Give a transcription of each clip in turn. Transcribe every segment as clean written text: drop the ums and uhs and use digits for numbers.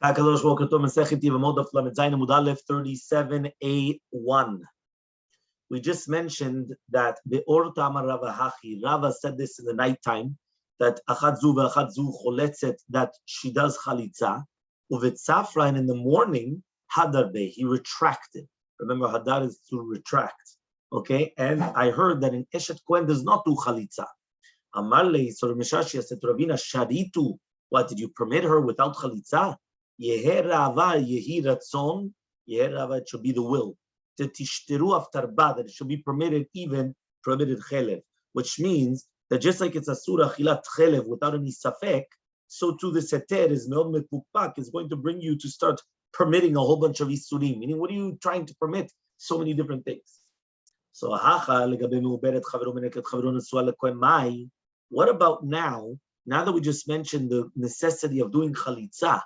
Masechet Yevamot Daf 37A1. We just mentioned that Be'or Tamar Rava Hachi, Rava said this in the nighttime, that Achadzu ve'achadzu choletzet, that she does chalitza, uvetzafra, and in the morning, Hadarbe, he retracted. Remember, Hadar is to retract. Okay, and I heard that in Eshet Kohen does not do chalitza. Amarle, so Mishashi said to Ravina, Sharitu, what, did you permit her without chalitza? Yeher Rava, Yehi Ratzon, Yeher Rava, it should be the will. Tishtiru after ba, that it should be permitted, even permitted chelev, which means that just like it's a surah chilat chelev without any safek, so too the seter is meod mepukpak, is going to bring you to start permitting a whole bunch of isurim. Meaning, what are you trying to permit? So many different things. So what about now? Now that we just mentioned the necessity of doing chalitza,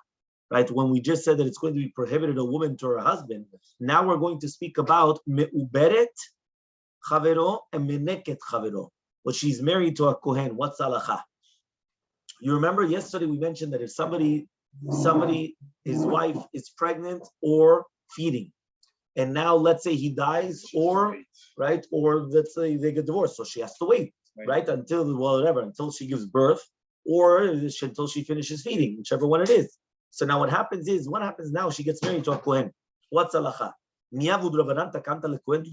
right? When we just said that it's going to be prohibited a woman to her husband, now we're going to speak about me'uberet chavero and meneket chavero. Well, she's married to a kohen. What's halacha? You remember yesterday we mentioned that if somebody, his wife is pregnant or feeding, and now let's say he dies, or right, or let's say they get divorced, so she has to wait, right, until she gives birth, or until she finishes feeding, whichever one it is. So now what happens now? She gets married to a kohen. What's halacha? Do they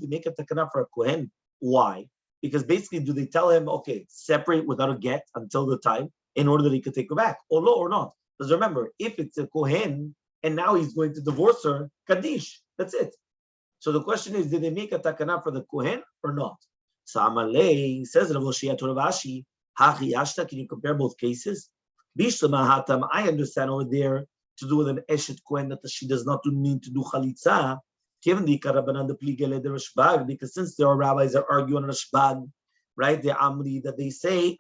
make a takana for a kohen? Why? Because basically, do they tell him, okay, separate without a get until the time in order that he could take her back, or no, or not? Because remember, if it's a kohen and now he's going to divorce her, kaddish, that's it. So the question is, did they make a takana for the kohen or not? So Elmaleh says, Hachi Ashta, can you compare both cases? I understand over there to do with an Eshet Kohen that she does not need to do chalitza. Because since there are rabbis that argue on Rashbag, right? The Amri that they say,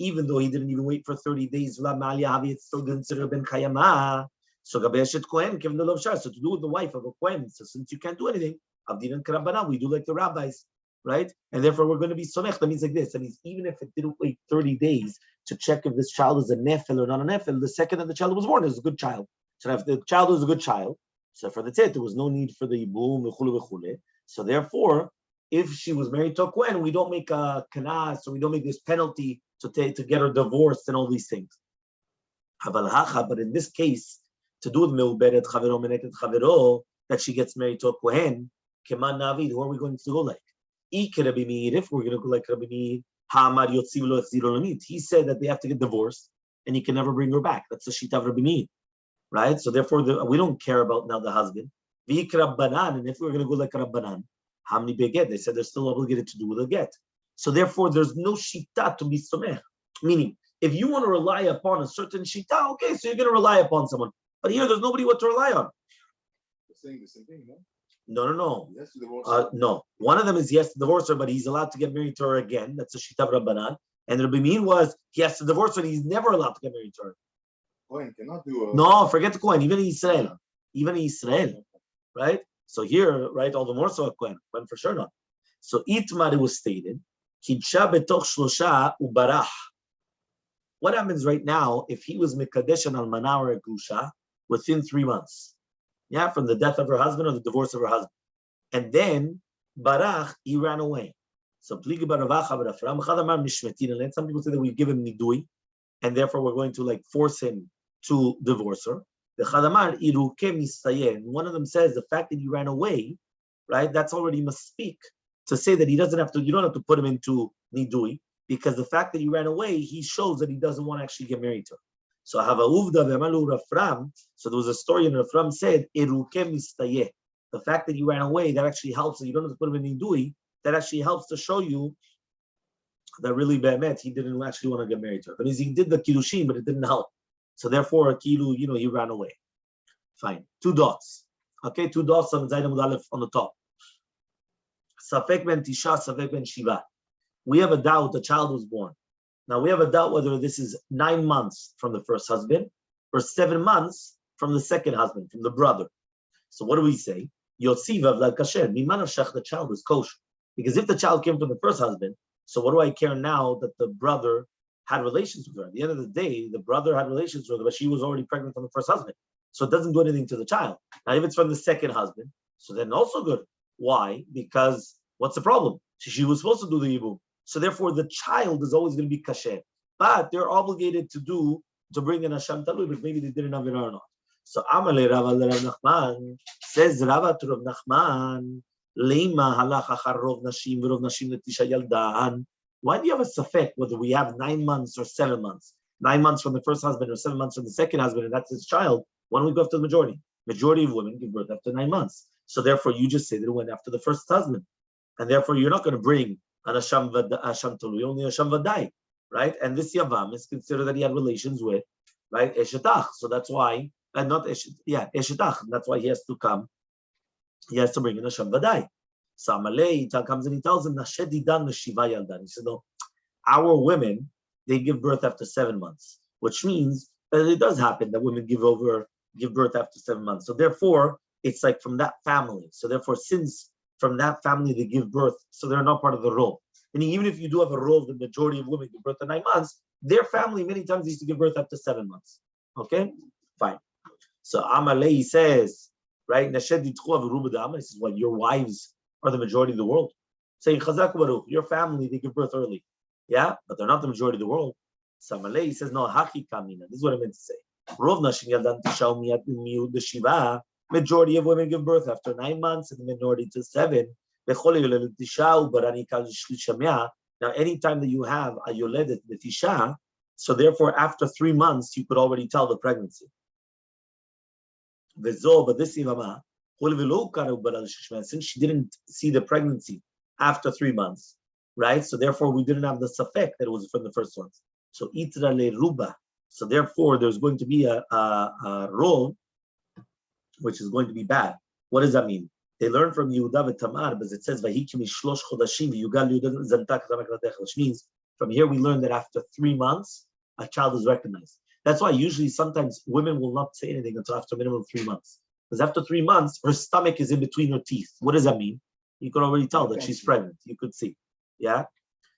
even though he didn't even wait for 30 days, it's still considered ben kayama. So Eshet Kohen, given the love shah, so to do with the wife of a Kohen. So since you can't do anything, Abdin and we do like the rabbis, right? And therefore we're going to be somech. That means like this. That means even if it didn't wait 30 days to check if this child is a nefil or not a nefil, the second that the child was born is a good child. So if the child was a good child, so for that's it, there was no need for the boom, so therefore, if she was married to a kohen, we don't make a kanas, so we don't make this penalty to get her divorced and all these things. But in this case, to do with meuberet chavero meneket chavero, that she gets married to a kohen, keman navid, who are we going to go like? If we're going to go like Rabbi Meir, he said that they have to get divorced and he can never bring her back. That's the shita of Rabbi Meir, right? So therefore, we don't care about now the husband. And if we're going to go like Rabbanan, how many beget? They said they're still obligated to do with a get. So therefore, there's no shita to be somech. Meaning, if you want to rely upon a certain shita, okay, so you're going to rely upon someone. But here, there's nobody what to rely on. They're saying the same thing, no? No. Yes to divorce her. No. One of them is yes to divorce her, but he's allowed to get married to her again. That's a shita of Rabbanan. And Rabbi Meir was he has to divorce her and he's never allowed to get married to her. Kohen cannot do No, forget the Kohen. Even in Israel. Right? So here, right, all the more so a Kohen for sure not. So Itmar, it was stated, Kidsha betoch shlosha ubarach. What happens right now if he was Mekadesh and Almana or a Grusha within 3 months? Yeah, from the death of her husband or the divorce of her husband. And then, Barach, he ran away. So, some people say that we give him nidui, and therefore we're going to like force him to divorce her. And one of them says the fact that he ran away, right, that's already must speak to say that he doesn't have to, you don't have to put him into nidui, because the fact that he ran away, he shows that he doesn't want to actually get married to her. So so there was a story in Rafram said, the fact that he ran away, that actually helps, you don't have to put him in nidui, that actually helps to show you that really be'emet, he didn't actually want to get married to her. That means he did the kiddushin, but it didn't help. So therefore, kilu, he ran away. Fine. 2 dots. Okay, 2 dots on the top. Safek ben tisha, safek ben shiva. We have a doubt the child was born. Now we have a doubt whether this is 9 months from the first husband or 7 months from the second husband, from the brother. So what do we say? Yotzivav la kasher. Mimanashach, the child is kosher. Because if the child came from the first husband, so what do I care now that the brother had relations with her. At the end of the day, the brother had relations with her, but she was already pregnant from the first husband. So it doesn't do anything to the child. Now, if it's from the second husband, so then also good. Why? Because what's the problem? She was supposed to do the Yibum. So therefore, the child is always going to be kasher. But they're obligated to bring in Hashem Talui, but maybe they didn't have it or not. So Elmaleh Rav Nachman says Rava to Rav Nachman, Leima halach achar rov nashim v'rov nashim letisha yaldan. Why do you have a safek whether we have 9 months or 7 months? 9 months from the first husband or 7 months from the second husband, and that's his child. Why don't we go after the majority? Majority of women give birth after 9 months. So therefore, you just say that it went after the first husband. And therefore, you're not going to bring an Asham Talui, only Asham Vadai, right? And this Yavam is considered that he had relations with, right, Eshetach. So that's why, not Eshetach. That's why he has to come. He has to bring in Asham Vadai. So Elmaleh comes and he tells him, Nashedidan Neshiva Yaldan. He said, no, our women, they give birth after 7 months, which means that it does happen that women give birth after 7 months. So therefore, it's like from that family. So therefore, since from that family they give birth, so they're not part of the role. And even if you do have a role, the majority of women give birth at 9 months, their family many times used to give birth after 7 months. Okay, fine. So Elmaleh says, right? He says, what, your wives are the majority of the world. Saying Chazak Baruch, your family, they give birth early. Yeah, but they're not the majority of the world. So Elmaleh says, no, Haki Kamina. This is what I meant to say. Rov Nashim Yaldan Tisha Miyud the Shiva. Majority of women give birth after 9 months, and the minority to 7. Now, anytime that you have a yoledet betisha, so therefore after 3 months you could already tell the pregnancy. But this Yevama, since she didn't see the pregnancy after 3 months, right? So therefore we didn't have the safek that it was from the first ones. So itra le ruba. So therefore there's going to be a role which is going to be bad. What does that mean? They learn from Yehuda v'Tamar, but it says Vahikim shlosh chodashim v'yugal Yehuda zantak zamaklatecha, which means from here we learn that after 3 months a child is recognized. That's why usually sometimes women will not say anything until after a minimum of 3 months, because after 3 months her stomach is in between her teeth. What does that mean? You can already tell that she's pregnant. You could see, yeah.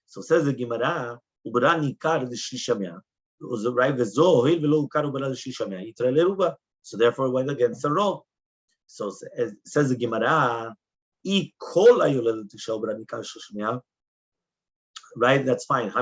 So says the Gemara, Ubrani kar l'shishamya, right? V'zo hoil v'lo kar ubra l'shishamya itra leruba. So therefore it went against the role. So it says the Gemara, right? That's fine.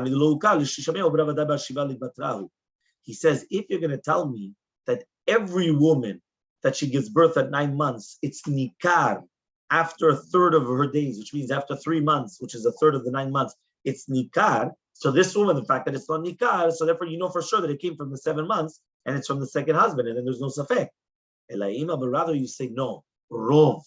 He says, if you're going to tell me that every woman that she gives birth at 9 months, it's nikar after a third of her days, which means after 3 months, which is a third of the 9 months, it's nikar. So this woman, the fact that it's not nikar, so therefore you know for sure that it came from the 7 months and it's from the second husband, and then there's no safek. Elaima, but rather you say no, rov.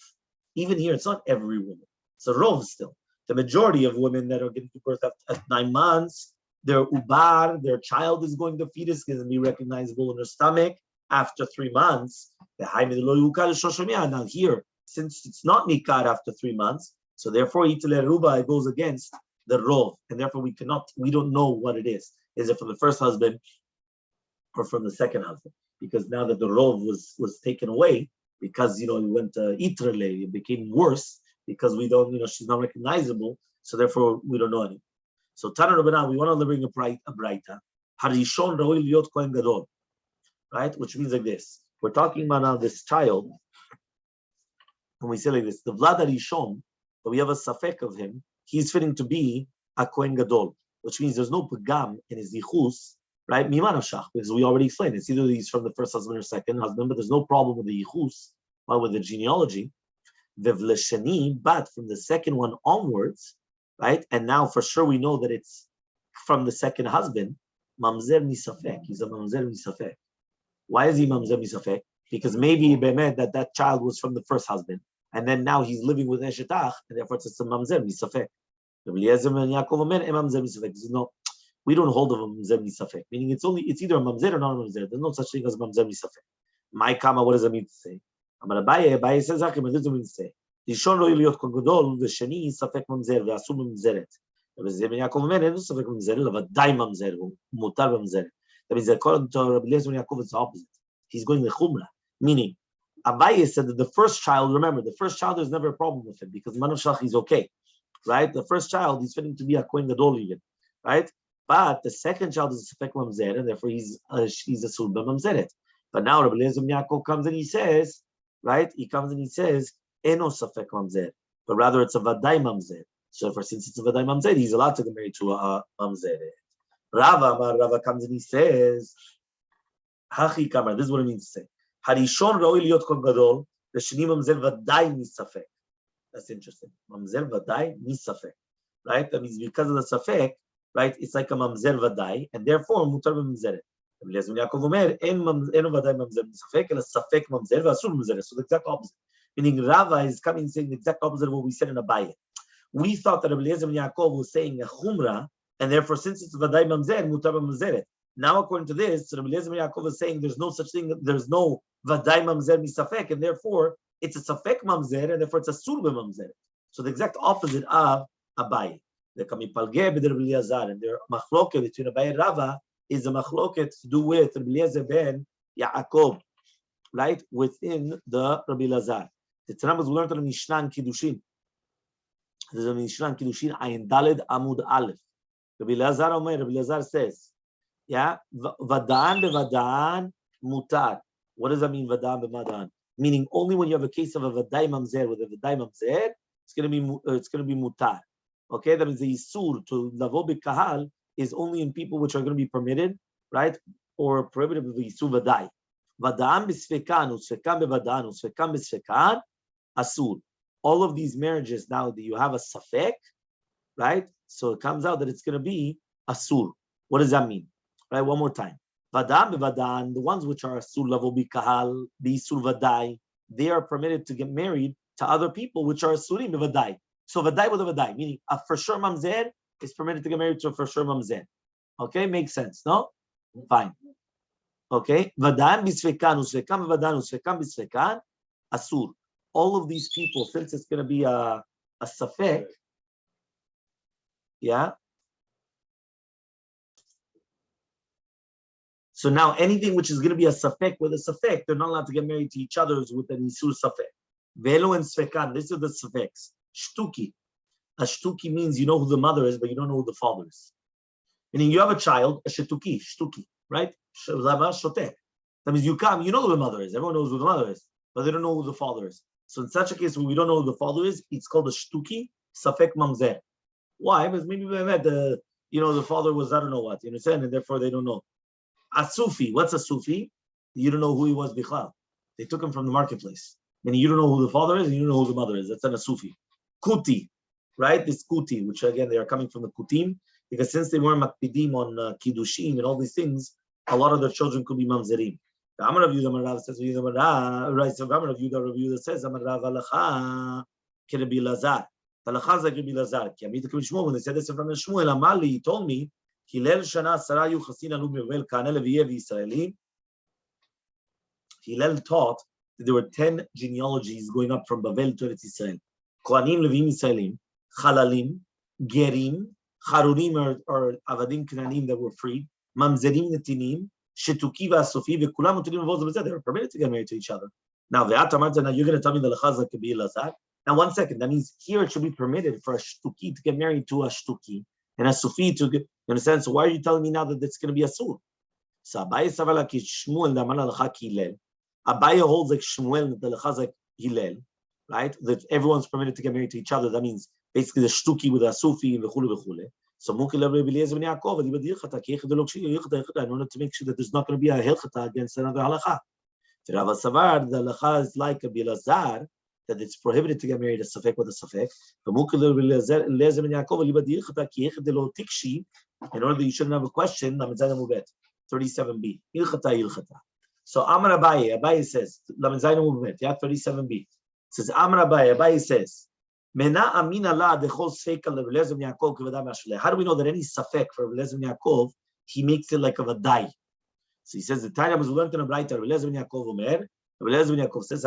Even here, it's not every woman. It's a rov still. The majority of women that are giving birth at 9 months, their ubar, their child is going, the fetus is going to be recognizable in her stomach after 3 months. Now here, since it's not nikar after 3 months, so therefore itile ruba, it goes against the rov, and therefore we don't know what it is. Is it from the first husband or from the second husband? Because now that the rov was taken away, because he went to itrele, it became worse because we don't, she's not recognizable, so therefore we don't know anything. So Tana Rabbanan, we want to bring a braita. Harishon Raoil Yot Kohen Gadol, right? Which means like this. We're talking about now this child, when we say like this, the Vlad Harishon, but we have a safek of him, he's fitting to be a Kohen Gadol, which means there's no pagam in his yichus, right? Because we already explained it's either he's from the first husband or second husband, but there's no problem with the yichus, or with the genealogy. But from the second one onwards, right? And now for sure we know that it's from the second husband. Mamzer misafek. He's a mamzer misafek. Why is he mamzer misafek? Because maybe that child was from the first husband, and then now he's living with Eshetach, and therefore it's a mamzer misafek. No, we don't hold of a mamzer misafek. Meaning it's either a mamzer or not a mamzer. There's no such thing as mamzer misafek. My kama, what does it mean to say? Abaye says, what does it mean to say? ראשון לא להיות כה גדול, ושני ספק ממזר, ואסור ממזרת. וזה בן יעקב אומר, אין לו ספק ממזר, אלא ודאי ממזר, הוא מותר ממזרת. That means according to Rabbi Eliezer ben Yaakov, it's the opposite. He's going lechumra. Meaning, Abaye said that the first child, remember, the first child, there's never a problem with him, because Manavshach is okay. Right? The first child, he's fitting to be a Kohen Gadol even. Right? But the second child is a safek mamzer, and therefore she's a sul b'mamzeret. But now Rabbi Eliezer ben Yaakov comes and he says, right? He comes and he says, eno safek mamzer, but rather it's a vadai mamzer. So since it's a vadai mamzer, he's allowed to get married to a mamzeret. Rava comes and he says, hachi kamar. This is what it means to say. Harishon roi liot kol gadol, the sheni mamzer vadai misafek. That's interesting. Mamzer vadai misafek, right? That means because of the safek, right? It's like a mamzer vadai, and therefore mutar b'mamzeret. Rabbi Eliezer ben Yaakov omer eno vadai mamzer misafek, and a safek mamzer v'asur mamzeret. So the exact opposite. Meaning Rava is coming saying the exact opposite of what we said in Abaye. We thought that Rabbi Eliezer ben Yaakov was saying a chumrah, and therefore since it's vadai mamzer, mutar b'mamzeret. Now according to this, Rabbi Eliezer ben Yaakov is saying there's no such thing, there's no vadai mamzer misafek, and therefore it's a safek mamzer, and therefore it's a sur b'mamzer. So the exact opposite of Abaye. The kamipalge b'Rabbi Eliezer, and their machloket between Abaye and Rava is a machloket to do with Rabbi Eliezer ben Yaakov, right, within the Rabbi Eliezer. The Tanakh was learned on the Mishnah and Kiddushin. There's a Mishnah and Kiddushin, Ayin Daled Amud Aleph. Rabbi Eliezer says, yeah, Vadaan beVadaan mutar. What does that mean, Vadaan beVadaan? Meaning only when you have a case of a Vadai Mamzer with a Vadai Mamzer, it's going to be mutar. Okay, that means the Yisur to Lavo B'Kahal is only in people which are going to be permitted, right, or prohibited with the Yisur Vadai. Vadaan b'Sfekan, Usfekan beVadaan, Usfekan b'Sfekan, Asur. All of these marriages now that you have a Safek, right? So it comes out that it's going to be Asur. What does that mean? Right, one more time. Vadaan beVadaan, the ones which are Asur Lavo B'Kahal, B'Yisur Vadai, they are permitted to get married to other people which are Asurim beVadai. So vadai with a vadai, meaning a for sure mamzer is permitted to get married to a for sure mamzer. Okay, makes sense, no? Fine. Okay, vadan bisfekan, usfekan vadan, usfekan bisfekan, asur. All of these people, since it's going to be a safek, yeah. So now anything which is going to be a safek with a safek, they're not allowed to get married to each other with an isur safek. Velo and sfekan, these are the safeks. Shtuki. A shtuki means you know who the mother is, but you don't know who the father is. Meaning you have a child, a shtuki, right? That means you come, you know who the mother is. Everyone knows who the mother is, but they don't know who the father is. So in such a case, when we don't know who the father is, it's called a shtuki, safek mamzer. Why? Because maybe the father was, I don't know what, you understand? And therefore they don't know. A Sufi, what's a Sufi? You don't know who he was, Bichlal. They took him from the marketplace. Meaning you don't know who the father is and you don't know who the mother is. That's not a Sufi. Kuti, right? This Kuti, which again, they are coming from the Kutim, because since they weren't makpidim on Kiddushim and all these things, a lot of their children could be mamzerim. The Amar of Yudah Marav says, right? So Amar of Yudah says, Amar Rav Alacha, Rabbi Elazar. The Alacha is like Rabbi Elazar. When they said this from Shmuel, Amali, he told me, Hillel Shana Sarayu Chasin Anu Mevel Kanel V'Yev Yisraelim. Hillel taught that there were 10 genealogies going up from Bavel to Eretz Yisrael. Kohanim, Levim, Yisraelim, Chalalim, Gerim, Charurim or Avadim Knanim that were freed, Mamzerim Netinim, Shetuki V'Asofi, V'Kulam Utulim V'Oz. They were permitted to get married to each other. Now, now you're going to tell me the Lechazak could be Elazar. Now, 1 second. That means here it should be permitted for a Shtuki to get married to a Shtuki and a Sufi to get. You understand? So why are you telling me now that it's going to be a Sur? So Abaye Savala Ki Shmuel Damala Lecha Ki Hillel. Abaye holds like Shmuel the Lechazak Hillel, right? That everyone's permitted to get married to each other. That means basically the Shtuki with a Sufi and v'chule v'chule. So Mukil Rabbi Eliezer ben Yaakov, I wanted to make sure that there's not going to be a Hilchata against another halacha. The Rav Savar, the halacha is like a Bilazar, that it's prohibited to get married a safek with a safek. But Mukil Rabbi Eliezer ben Yaakov, in order that you shouldn't have a question, 37b. Hilchata. So Amar Abaye says, 37b. It says Amar Abaye says, how do we know that any safek for Rabbi Eliezer ben Yaakov, he makes it like a vadai? So he says the Tanya was learned in a brighter. Rabbi Eliezer ben Yaakov Rabbi Eliezer ben Yaakov says,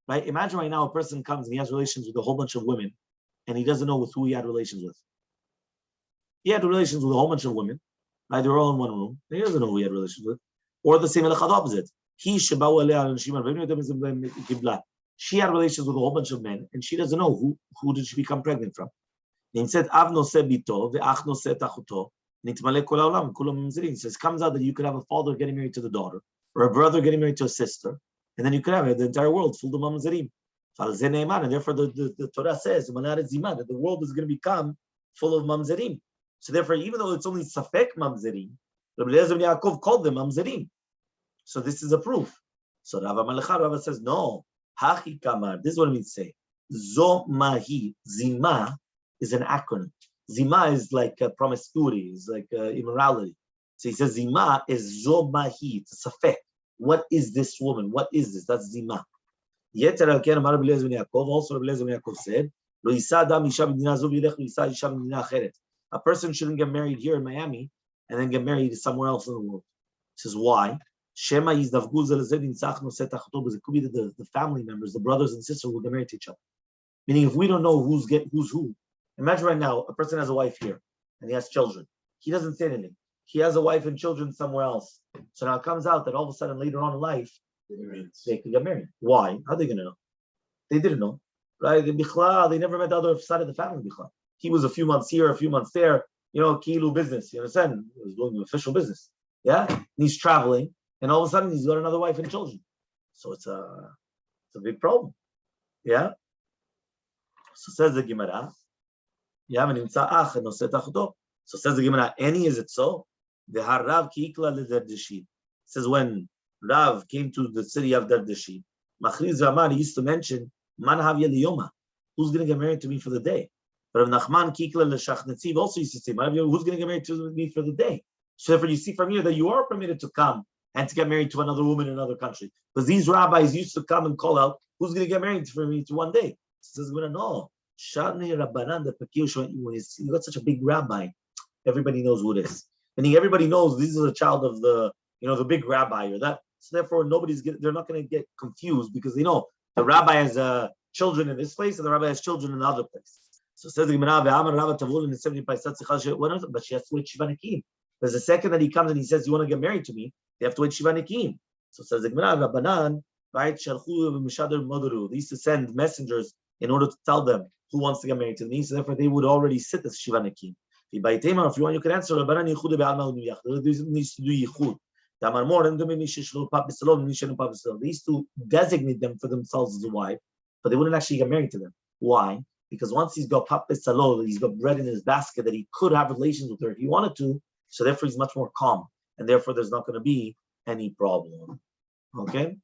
right? Imagine right now a person comes and he has relations with a whole bunch of women, and he doesn't know with who he had relations with. He had relations with a whole bunch of women, right? They were all in one room. He doesn't know who he had relations with. Or the same opposite. She had relations with a whole bunch of men, and she doesn't know who did she become pregnant from. נמצאת אב נושא ביתו ואח נושא את אחותו, נתמלא כל העולם, כולם ממזרים. So it comes out that you could have a father getting married to the daughter, or a brother getting married to a sister, and then you could have the entire world full of mamzerim. And therefore the Torah says that the world is going to become full of mamzerim. So therefore, even though it's only safek mamzerim, Rabbi Eliezer ben Yaakov called them mamzerim. So this is a proof. So Rava says, no, hachi kamar. This is what it means to say. Zo mahi, zima is an acronym. Zima is like promiscuity, is like immorality. So he says zima is zo mahi, it's a safek. What is this woman? What is this? That's zima. Also Rabbi Eliezer ben Yaakov said, a person shouldn't get married here in Miami and then get married somewhere else in the world. He says, why? Because it could be the family members, the brothers and sisters will get married to each other. Meaning, if we don't know who's who, imagine right now, a person has a wife here and he has children. He doesn't say anything. He has a wife and children somewhere else. So now it comes out that all of a sudden later on in life, they could get married. Why? How are they going to know? They didn't know. Right? They never met the other side of the family. He was a few months here, a few months there, kilu business. You understand? He was doing official business. Yeah? And he's traveling, and all of a sudden he's got another wife and children. So it's a big problem. Yeah? So says the Gemara. So says the Gemara, any is it so? The Harav Kikla Lidardishi. Says when Rav came to the city of Dardishi, Machriz Ramar used to mention, Man Havya Liyoma, who's going to get married to me for the day? But Nachman Kikla Leshachnetziv also used to say, who's going to get married to me for the day? So therefore you see from here that you are permitted to come and to get married to another woman in another country. Because these rabbis used to come and call out, who's going to get married for me to one day? So says, no. You got such a big rabbi. Everybody knows who it is. Meaning everybody knows this is a child of the big rabbi or that. So therefore they're not going to get confused because they know the rabbi has children in this place and the rabbi has children in another place. So says the Gemara, but she has to wait Shiva Nekim. There's a second that he comes and he says, you want to get married to me? They have to wait Shiva Nekim. So says the Gemara, Rabbanan, right? They used to send messengers in order to tell them who wants to get married to me. So therefore they would already sit as Shiva Nekim. If you want, you can answer. This needs to do yichud. They used to designate them for themselves as a wife, but they wouldn't actually get married to them. Why? Because once he's got papis he's got bread in his basket that he could have relations with her if he wanted to. So therefore he's much more calm, and therefore there's not going to be any problem. Okay.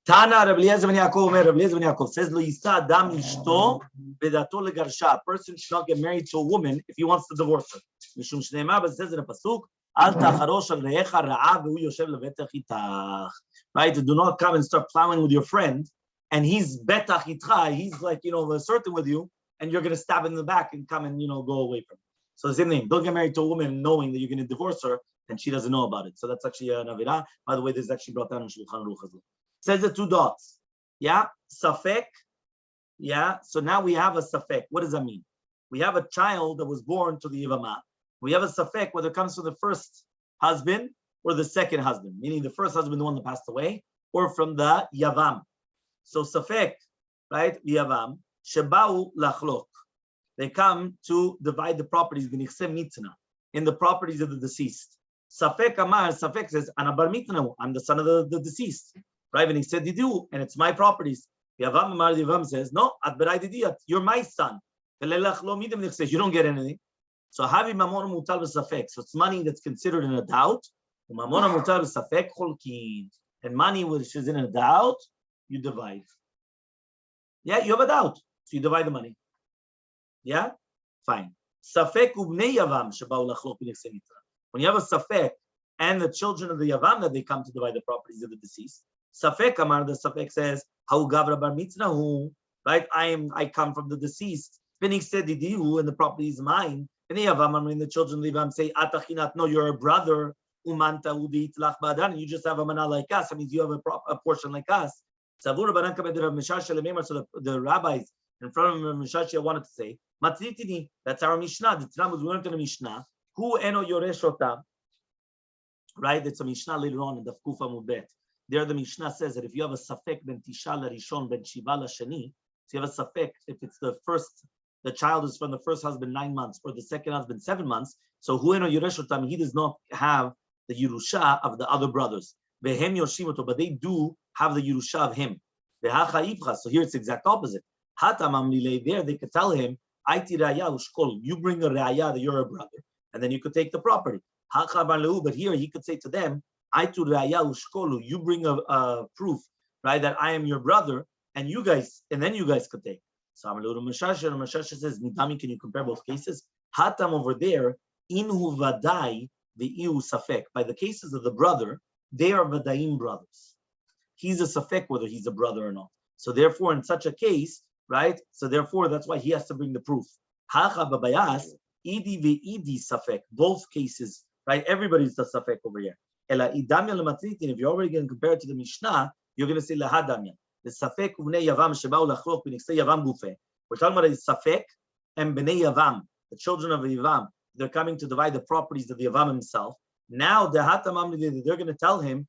Tana Rabbi Eliezer ben Yaakov says, Lo yisa adam ishto bedato legarsha. A person should not get married to a woman if he wants to divorce her. Mishum shneimar, but it says in a pasuk, Al tacharosh al reecha ra'a vehu yoshev levetach itach. Right? Do not come and start plowing with your friend, and he's betach itcha. He's like, certain with you, and you're going to stab him in the back and come and, go away from him. So the same thing. Don't get married to a woman knowing that you're going to divorce her, and she doesn't know about it. So that's actually an avirah. By the way, this is actually brought down in Shulchan Aruch as well. Says the two dots. Yeah, safek. Yeah, so now we have a safek. What does that mean? We have a child that was born to the Yevamah. We have a safek whether it comes from the first husband or the second husband, meaning the first husband, the one that passed away, or from the Yavam. So safek, right? The Yavam, shebau lachlok. They come to divide the properties in the properties of the deceased. Safek amar, safek says, Anabar mitna, I'm the son of the deceased. Right? And he said, you do, and it's my properties. Yavam amar, Yavam says, no, you're my son. You don't get anything. So havi mamon mutal v'safek. So it's money that's considered in a doubt. Mamon mutal v'safek cholkin. And money which is in a doubt, you divide. Yeah, you have a doubt, so you divide the money. Yeah, fine. Safek ubnei yavam sheba'u lachlok b'nechsei mitra. When you have a safek and the children of the yavam that they come to divide the properties of the deceased. Safek amar, the safek says, how gavra bar mitznahu, right? I come from the deceased. Finik said didihu, and the property is mine. And the yavam, when the children of the yavam say, atachinat, no, you're a brother. Umanta udi itlach badan, you just have a mana like us. That means you have a portion like us. Savur banan kabed Rav Meshashia lememar. So the rabbis in front of Rav Meshashia wanted to say, matzitini. That's our Mishnah. The Tanam was learned in the Mishnah. Hu eno yoresh otam. Right? It's a Mishnah later on in the Kufa Mubet. There the Mishnah says that if you have a safek ben tisha la rishon ben shiva la shani, So you have a safek if it's the child is from the first husband 9 months or the second husband 7 months. So he does not have the Yerusha of the other brothers. But they do have the Yerusha of him. So here it's the exact opposite. There they could tell him, you bring a raya that you're a brother, and then you could take the property. But here he could say to them, you bring a proof, right, that I am your brother, and then you guys could take. So Masechet says, Nidami, can you compare both cases? Hatam over there, inhu vadai the iu safek. By the cases of the brother, they are vadaim brothers. He's a safek whether he's a brother or not. So therefore, in such a case, right? So therefore, that's why he has to bring the proof. Hacha babayas, idi ve'idi safek. Both cases, right? Everybody's the safek over here. Ela idamya lematritin. If you're already going to compare it to the Mishnah, you're going to say lahadamya. The safek uvnei yavam sheba'u lachlok b'niksei yavam gufe. We're talking about a safek and bnei yavam, the children of Yavam. They're coming to divide the properties of the Yavam himself. Now they're going to tell him,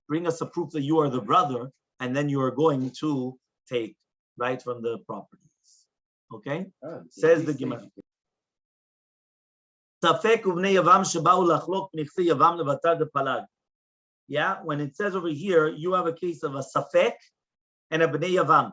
bring us a proof that you are the brother, and then you are going to take right from the properties. Okay? Says the Gemara. Yeah, when it says over here, you have a case of a safek and a bnei yavam.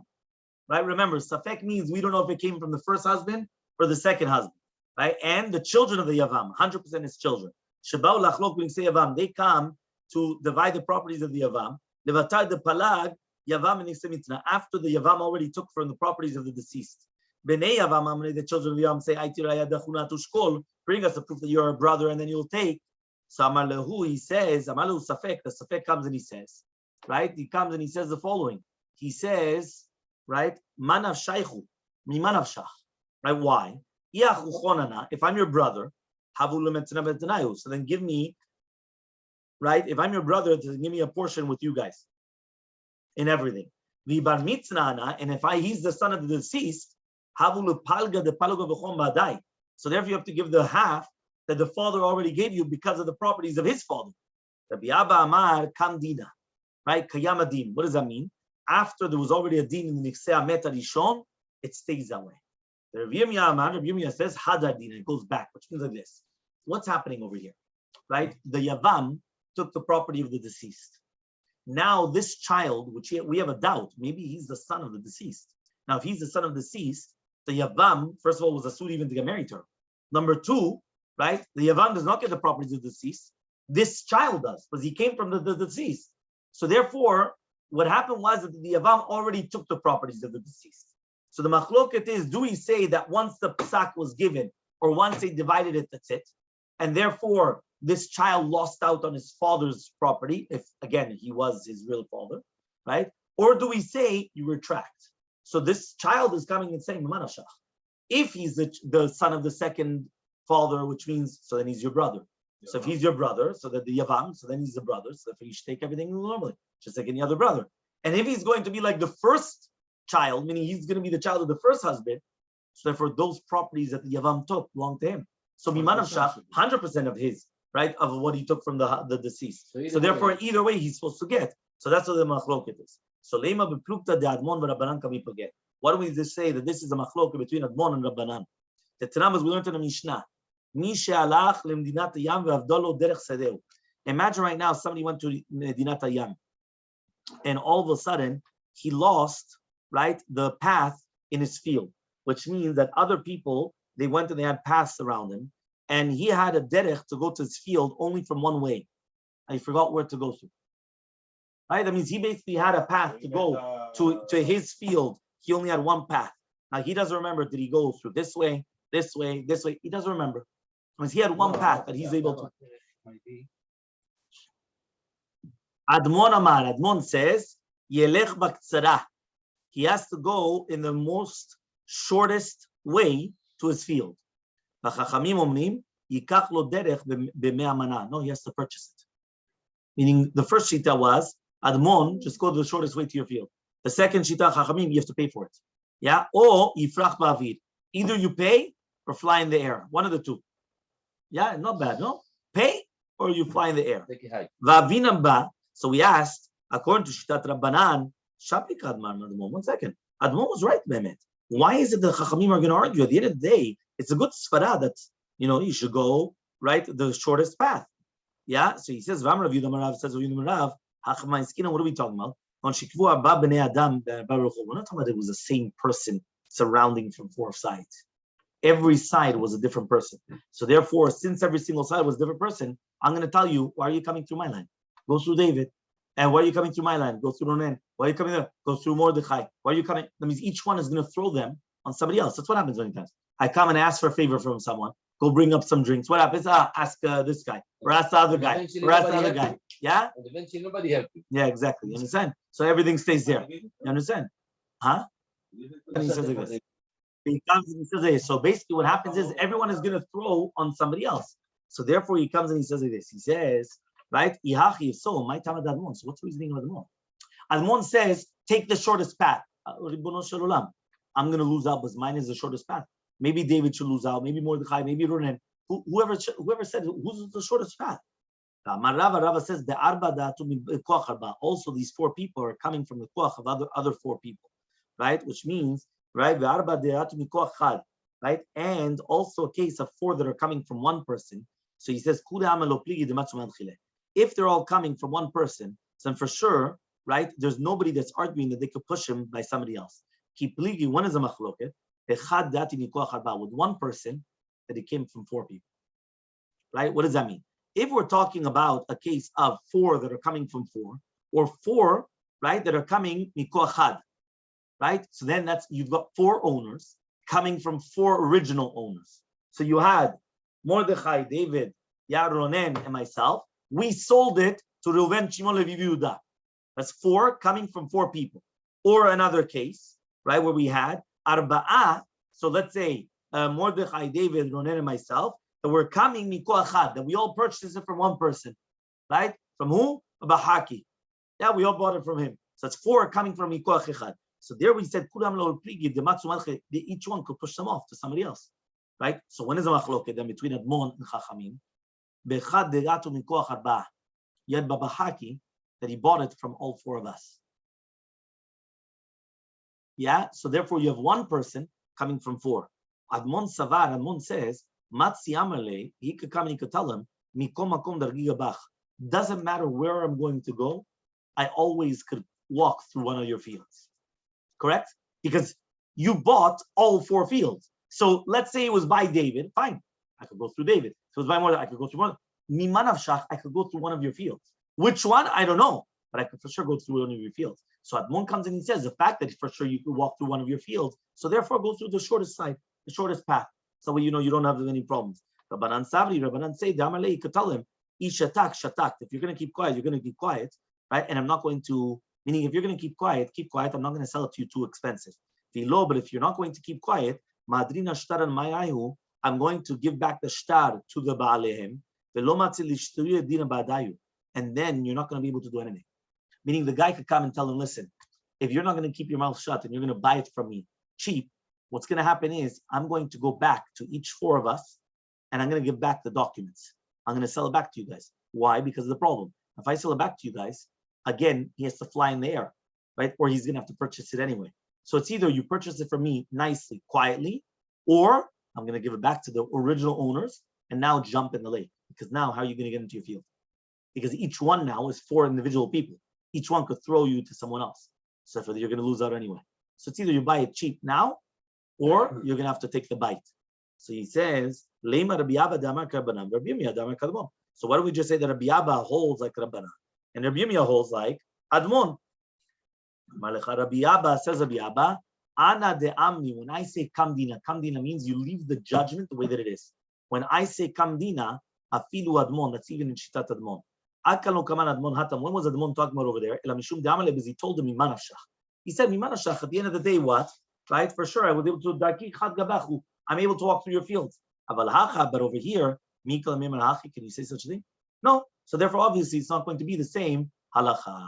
Right? Remember, safek means we don't know if it came from the first husband or the second husband. Right? And the children of the yavam, 100% is children. Sheba'u lachlok b'niksei yavam. They come to divide the properties of the yavam. Levatar the palag yavam and niksei mitna. After the yavam already took from the properties of the deceased. Bnei yavam, the children of the yavam say, "Aiti raya dachuna tushkol." Bring us a proof that you're a brother, and then you'll take. So Amalehu, he says, Amalahu safek. The safek comes and he says, right? He comes and he says the following. He says, right? Manav shaychu, mi manav shach. Right? Why? If I'm your brother, so then give me, right? If I'm your brother, then give me a portion with you guys in everything. And if he's the son of the deceased, so therefore you have to give the half that the father already gave you because of the properties of his father. Rabbi Abba Amar kam dina, right? Kayam adin. What does that mean? After there was already a din in the Niksei Meta Rishon, it stays that way. The Rabbi Yirmiyah says hadar din. It goes back, which means like this. What's happening over here, right? The Yavam took the property of the deceased. Now this child, which we have a doubt, maybe he's the son of the deceased. Now, if he's the son of the deceased, the Yavam, first of all, was asur even to get married to her. Number two, right? The Yavam does not get the properties of the deceased. This child does, because he came from the deceased. So therefore, what happened was that the Yavam already took the properties of the deceased. So the machloket is, do we say that once the psak was given, or once they divided it, that's it? And therefore, this child lost out on his father's property, if again, he was his real father, right? Or do we say you retract? So this child is coming and saying, if he's the son of the second father, which means, so then he's your brother. Yeah. So if he's your brother, so that the Yavam, so then he's the brother, so therefore you should take everything normally, just like any other brother. And if he's going to be like the first child, meaning he's going to be the child of the first husband, so therefore those properties that the Yavam took belong to him. So Mimanav Shach, 100% of his, right, of what he took from the deceased. So therefore, either way, he's supposed to get. So that's what the machloket is. So Lema beplukta de Admon v'Rabbanan kami paget. Why don't we just say that this is a machloket between Admon and Rabbanan? The Tanam, as we learned in the Mishnah, imagine right now somebody went to Medinat Hayam, and all of a sudden he lost, right, the path in his field, which means that other people, they went and they had paths around him, and he had a derech to go to his field only from one way. I forgot where to go through. Right? That means he basically had a path to go to his field. He only had one path. Now he doesn't remember, did he go through this way, this way, this way? He doesn't remember. Because he had one path that he's able to. Admon Amar, Admon says, Yelech baktsara. He has to go in the most shortest way to his field. V'chachamim omrim, yikach lo derech b'mea mana. No, he has to purchase it. Meaning the first shita was, Admon, just go the shortest way to your field. The second shita, chachamim, you have to pay for it. Yeah? Or yifrach ba'avir. Either you pay or fly in the air. One of the two. Yeah, not bad, no? Pay or you fly in the air. So we asked, according to Shitat Rabbanan, Shapik Admon, Admon. 1 second. Admon was right, Mehmet. Why is it the Chachamim are going to argue? At the end of the day, it's a good svara that you should go right the shortest path. Yeah. So he says, Vamrav Yudamarav says Yudamarav. What are we talking about? We're not talking about it was the same person surrounding from 4 sides. Every side was a different person. So therefore, since every single side was a different person, I'm going to tell you, why are you coming through my line? Go through David. And why are you coming through my line? Go through Ronen. Why are you coming there? Go through Mordechai. Why are you coming? That means each one is going to throw them on somebody else. That's what happens many times. I come and ask for a favor from someone. Go bring up some drinks. What happens? Ask this guy. Or ask the other guy. Or ask the other guy. Yeah? And eventually nobody helped you. Yeah, exactly. You understand? So everything stays there. You understand? Huh? And he says like this. He comes and he says like this. So basically what happens is everyone is going to throw on somebody else. So therefore he comes and he says like this. He says, right? So my time Admon. So what's the reasoning of Admon? Admon says, take the shortest path. I'm going to lose out because mine is the shortest path. Maybe David should lose out. Maybe Mordechai. Maybe Ronen. Whoever said, who's the shortest path? Rava says, also these 4 people are coming from the koach of other 4 people. Right? Which means, right? Right? And also a case of 4 that are coming from 1 person. So he says, if they're all coming from 1 person, then for sure, right, there's nobody that's arguing that they could push him by somebody else. One is a machloket, with 1 person that it came from 4 people. Right? What does that mean? If we're talking about a case of 4 that are coming from 4, or 4, right, that are coming mikoachad, right? So then you've got 4 owners coming from 4 original owners. So you had Mordechai, David, Ronen, and myself. We sold it to Reuven, Shimon, Levi, Yehuda. That's 4 coming from 4 people. Or another case, right, where we had Arba'ah. So let's say Mordechai, David, Ronen, and myself, that we're coming mikoachad, that we all purchased it from 1 person, right? From who? Bahaki. Yeah, we all bought it from him. So it's 4 coming from mikoach echad. So there we said, each one could push them off to somebody else, right? So when is a machloket then between Admon and Chachamim? Bechad deratu mikoach arba'ah. Yet Babahaki, that he bought it from all 4 of us. Yeah, so therefore you have 1 person coming from 4. Admon Savar, Admon says, Matzi Amaleh, he could come and he could tell him, Mikom makom dargiga bach. Doesn't matter where I'm going to go, I always could walk through one of your fields. Correct? Because you bought all 4 fields. So let's say it was by David, fine. I could go through David. If it was by more, I could go through one. Mimanav Shach, I could go through one of your fields. Which one? I don't know. But I could for sure go through one of your fields. So Admon comes in and says the fact that for sure you could walk through one of your fields, so therefore go through the shortest side, the shortest path. So you don't have any problems. Rabbanan Savri, Rabbanan say, the Elmaleh, you could tell him, Ishatak, shatak. If you're going to keep quiet, you're going to keep quiet, right? And I'm not going to, meaning if you're going to keep quiet, I'm not going to sell it to you too expensive. But if you're not going to keep quiet, Madrina shtaran mayahu, I'm going to give back the shtar to the Ba'alehem, and then you're not going to be able to do anything. Meaning the guy could come and tell him, listen, if you're not going to keep your mouth shut and you're going to buy it from me cheap, what's going to happen is I'm going to go back to each 4 of us and I'm going to give back the documents. I'm going to sell it back to you guys. Why? Because of the problem. If I sell it back to you guys, again, he has to fly in the air, right? Or he's going to have to purchase it anyway. So it's either you purchase it from me nicely, quietly, or I'm going to give it back to the original owners and now jump in the lake. Because now how are you going to get into your field? Because each one now is 4 individual people. Each one could throw you to someone else. So you're going to lose out anyway. So it's either you buy it cheap now, or you're going to have to take the bite. So he says, so why don't we just say that Rabbi Abba holds like Rabbanan, and Rabbi Yirmiyah holds like Admon? Rabbi Abba says, Rabbi Abba, Ana de Amni, when I say Kamdina means you leave the judgment the way that it is. When I say Kamdina, Afilu Admon, that's even in Shitat Admon. When was Admon talking about over there? Because he told him, he said, at the end of the day, what? Right? For sure, I was able to, I'm able to walk through your fields. But over here, can you say such a thing? No. So therefore, obviously, it's not going to be the same halacha.